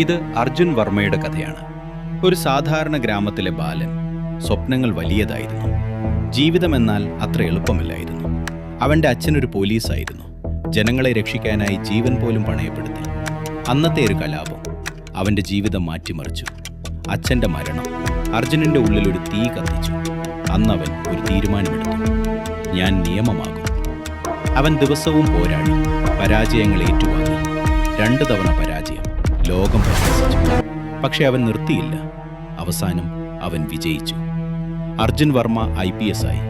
ഇത് അർജുൻ വർമ്മയുടെ കഥയാണ്. ഒരു സാധാരണ ഗ്രാമത്തിലെ ബാലൻ. സ്വപ്നങ്ങൾ വലിയതായിരുന്നു. ജീവിതമെന്നാൽ അത്ര എളുപ്പമല്ലായിരുന്നു. അവൻ്റെ അച്ഛനൊരു പോലീസായിരുന്നു. ജനങ്ങളെ രക്ഷിക്കാനായി ജീവൻ പോലും പണയപ്പെടുത്തി. അന്നത്തെ ഒരു കലാപം അവൻ്റെ ജീവിതം മാറ്റിമറിച്ചു. അച്ഛൻ്റെ മരണം അർജുനൻ്റെ ഉള്ളിൽ ഒരു തീ കത്തിച്ചു. അന്നവൻ ഒരു തീരുമാനമെടുത്തു. ഞാൻ നിയമമാകും. അവൻ ദിവസവും പോരാടി, പരാജയങ്ങൾ ഏറ്റുവാങ്ങി. 2 തവണ പരാജയം, ലോകം പ്രശംസിച്ചു. പക്ഷെ അവൻ നിർത്തിയില്ല. അവസാനം അവൻ വിജയിച്ചു. അർജുൻ വർമ്മ IPS ആയി.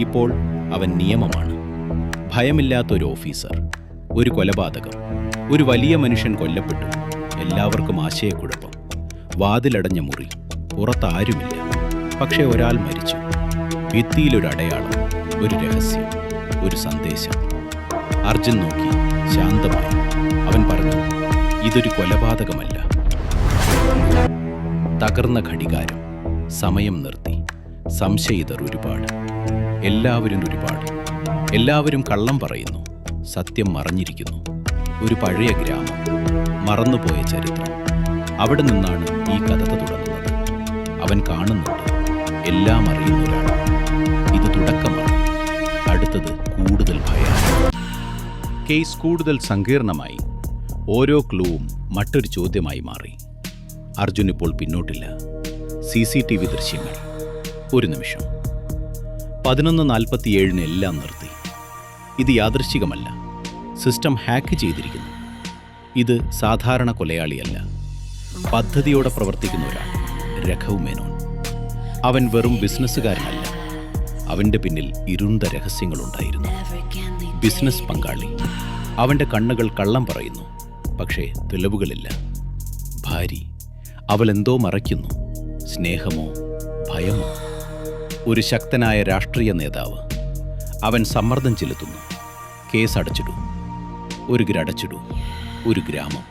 ഇപ്പോൾ അവൻ നിയമമാണ്. ഭയമില്ലാത്തൊരു ഓഫീസർ. ഒരു കൊലപാതകം, ഒരു വലിയ മനുഷ്യൻ കൊല്ലപ്പെട്ടു. എല്ലാവർക്കും ആശയക്കുഴപ്പം. വാതിലടഞ്ഞ മുറി, പുറത്താരുമില്ല. പക്ഷെ ഒരാൾ മരിച്ചു. ഭിത്തിയിലൊരു അടയാളം, ഒരു രഹസ്യം, ഒരു സന്ദേശം. അർജുൻ നോക്കി, ശാന്തമായി. അവൻ പറഞ്ഞു, ഇതൊരു കൊലപാതകമല്ല. തകർന്ന ഘടികാരം, സമയം നിർത്തി. സംശയിതർ ഒരുപാട്, എല്ലാവരും ഒരുപാട്. എല്ലാവരും കള്ളം പറയുന്നു. സത്യം മറഞ്ഞിരിക്കുന്നു. ഒരു പഴയ ഗ്രാമം, മറന്നുപോയ ചരിത്രം. അവിടെ നിന്നാണ് ഈ കഥ തുടങ്ങുന്നത്. അവൻ കാണുന്നുണ്ട്, എല്ലാം അറിയുന്നവരാണ്. ഇത് തുടക്കമാണ്. അടുത്തത് കൂടുതൽ ഭയാനകം. കേസ് കൂടുതൽ സങ്കീർണമായി. ഓരോ ക്ലൂവും മറ്റൊരു ചോദ്യമായി മാറി. അർജുൻ ഇപ്പോൾ പിന്നോട്ടില്ല. CCTV ദൃശ്യങ്ങൾ. ഒരു നിമിഷം. 11:47 എല്ലാം നിർത്തി. ഇത് യാദൃശ്ചികമല്ല. സിസ്റ്റം ഹാക്ക് ചെയ്തിരിക്കുന്നു. ഇത് സാധാരണ കൊലയാളിയല്ല. പദ്ധതിയോടെ പ്രവർത്തിക്കുന്ന ഒരാൾ. രഘവ് മേനോൻ. അവൻ വെറും ബിസിനസ്സുകാരനല്ല. അവൻ്റെ പിന്നിൽ ഇരുണ്ട രഹസ്യങ്ങളുണ്ടായിരുന്നു. ബിസിനസ് പങ്കാളി. അവൻ്റെ കണ്ണുകൾ കള്ളം പറയുന്നു. പക്ഷേ തെളിവുകളില്ല. ഭാര്യ. അവളെന്തോ മറയ്ക്കുന്നു. സ്നേഹമോ ഭയമോ? ഒരു ശക്തനായ രാഷ്ട്രീയ നേതാവ്. അവൻ സമ്മർദ്ദം ചെലുത്തുന്നു. കേസ് അടച്ചിടൂ. ഒരു ഗ്രടച്ചിടൂ. ഒരു ഗ്രാമം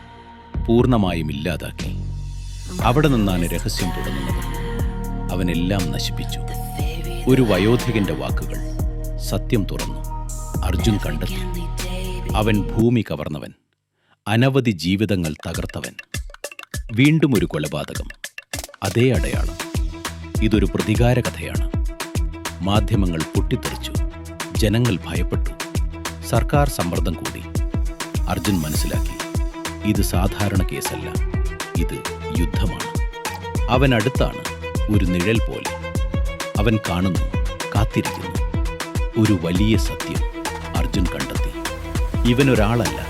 പൂർണ്ണമായും ഇല്ലാതാക്കി. അവിടെ നിന്നാണ് രഹസ്യം തുടങ്ങുന്നത്. അവനെല്ലാം നശിപ്പിച്ചു. ഒരു വയോധികന്റെ വാക്കുകൾ. സത്യം തുറന്നു. അർജുൻ കണ്ടെത്തി. അവൻ ഭൂമി കവർന്നവൻ. അനവധി ജീവിതങ്ങൾ തകർത്തവൻ. വീണ്ടും ഒരു കൊലപാതകം. അതേ അടയാളം. ഇതൊരു പ്രതികാര കഥയാണ്. മാധ്യമങ്ങൾ പൊട്ടിത്തെറിച്ചു. ജനങ്ങൾ ഭയപ്പെട്ടു. സർക്കാർ സമ്മർദ്ദം കൂടി. അർജുൻ മനസ്സിലാക്കി, ഇത് സാധാരണ കേസല്ല. ഇത് യുദ്ധമാണ്. അവൻ അടുത്താണ്. ഒരു നിഴൽ പോലെ. അവൻ കാണുന്നു, കാത്തിരിക്കുന്നു. ഒരു വലിയ സത്യം അർജുൻ കണ്ടെത്തി. ഇവനൊരാളല്ല.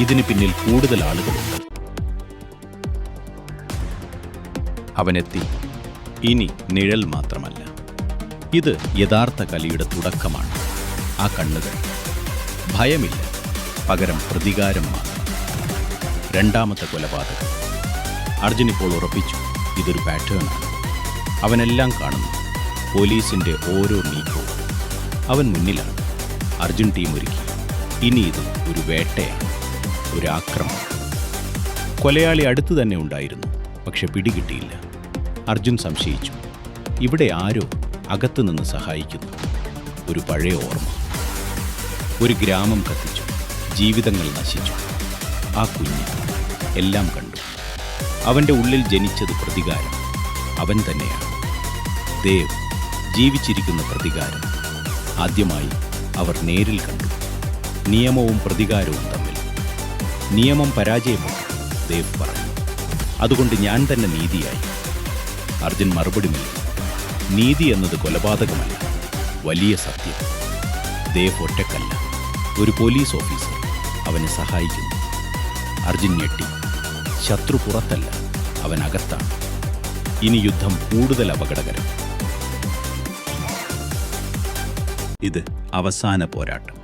ഇതിന് പിന്നിൽ കൂടുതൽ ആളുകളുണ്ട്. അവനെത്തി. ഇനി നിഴൽ മാത്രമല്ല. ഇത് യഥാർത്ഥ കലിയുടെ തുടക്കമാണ്. ആ കണ്ണുകൾ. ഭയമില്ല, പകരം പ്രതികാരം മാത്രം. 2ാമത്തെ കൊലപാതകം. അർജുൻ ഇപ്പോൾ ഉറപ്പിച്ചു, ഇതൊരു പാറ്റേണാണ്. അവനെല്ലാം കാണുന്നു. പോലീസിന്റെ ഓരോ നീക്കവും. അവൻ മുന്നിലാണ്. അർജുൻ ടീം ഒരുക്കി. ഇനി ഇത് ഒരു വേട്ടയാണ്, ഒരു ആക്രമണം. കൊലയാളി അടുത്തു തന്നെ ഉണ്ടായിരുന്നു. പക്ഷെ പിടികിട്ടിയില്ല. അർജുൻ സംശയിച്ചു. ഇവിടെ ആരോ അകത്തുനിന്ന് സഹായിക്കുന്നു. ഒരു പഴയ ഓർമ്മ. ഒരു ഗ്രാമം കത്തിച്ചു. ജീവിതങ്ങൾ നശിച്ചു. ആ കുഞ്ഞ് എല്ലാം കണ്ടു. അവൻ്റെ ഉള്ളിൽ ജനിച്ചത് പ്രതികാരം. അവൻ തന്നെയാണ് ദേവ്. ജീവിച്ചിരിക്കുന്ന പ്രതികാരം. ആദ്യമായി അവർ നേരിൽ കണ്ടു. നിയമവും പ്രതികാരവും തമ്മിൽ. നിയമം പരാജയപ്പെട്ടു, ദേവ് പറഞ്ഞു. അതുകൊണ്ട് ഞാൻ തന്നെ നീതിയായി. അർജുൻ മറുപടി നൽകി. നീതി എന്നത് കൊലപാതകമല്ല, വലിയ സത്യം. ദേവ് ഒറ്റക്കല്ല. ഒരു പോലീസ് ഓഫീസർ അവനെ സഹായിക്കുന്നു. അർജുൻ ഞെട്ടി. ശത്രു പുറത്തല്ല, അവൻ അകത്താണ്. ഇനി യുദ്ധം കൂടുതൽ അപകടകരം. ഇത് അവസാന പോരാട്ടം.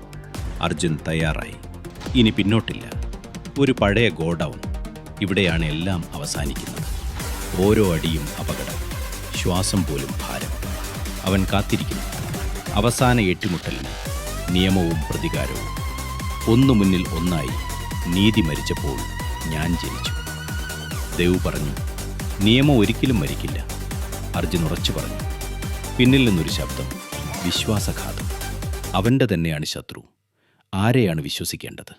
അർജുൻ തയ്യാറായി. ഇനി പിന്നോട്ടില്ല. ഒരു പഴയ ഗോഡൗൺ. ഇവിടെയാണ് എല്ലാം അവസാനിക്കുന്നത്. ഓരോ അടിയും അപകടം. ശ്വാസം പോലും ഭാരം. അവൻ കാത്തിരിക്കുന്നു. അവസാന ഏറ്റുമുട്ടലിന്. നിയമവും പ്രതികാരവും ഒന്നു മുന്നിൽ ഒന്നായി. നീതി മരിച്ചപ്പോൾ ഞാൻ ജനിച്ചു. ദേവ് പറഞ്ഞു, നിയമം ഒരിക്കലും മരിക്കില്ല. അർജുൻ ഉറച്ചു പറഞ്ഞു. പിന്നിൽ നിന്നൊരു ശബ്ദം. വിശ്വാസഘാതം. അവൻ്റെ തന്നെയാണ് ശത്രു. ആരെയാണ് വിശ്വസിക്കേണ്ടത്?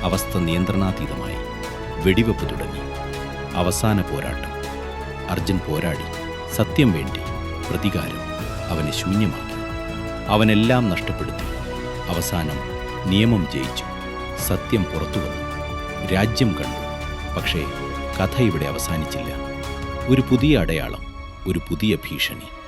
അവസ്ഥ നിയന്ത്രണാതീതമായി. വെടിവെപ്പ് തുടങ്ങി. അവസാന പോരാട്ടം. അർജുൻ പോരാടി. സത്യം വേണ്ടി. പ്രതികാരം അവനെ ശൂന്യമാക്കി. അവനെല്ലാം നഷ്ടപ്പെടുത്തി. അവസാനം നിയമം ജയിച്ചു. സത്യം പുറത്തു വന്നു. രാജ്യം കണ്ടു. പക്ഷേ കഥ ഇവിടെ അവസാനിച്ചില്ല. ഒരു പുതിയ അടയാളം, ഒരു പുതിയ ഭീഷണി.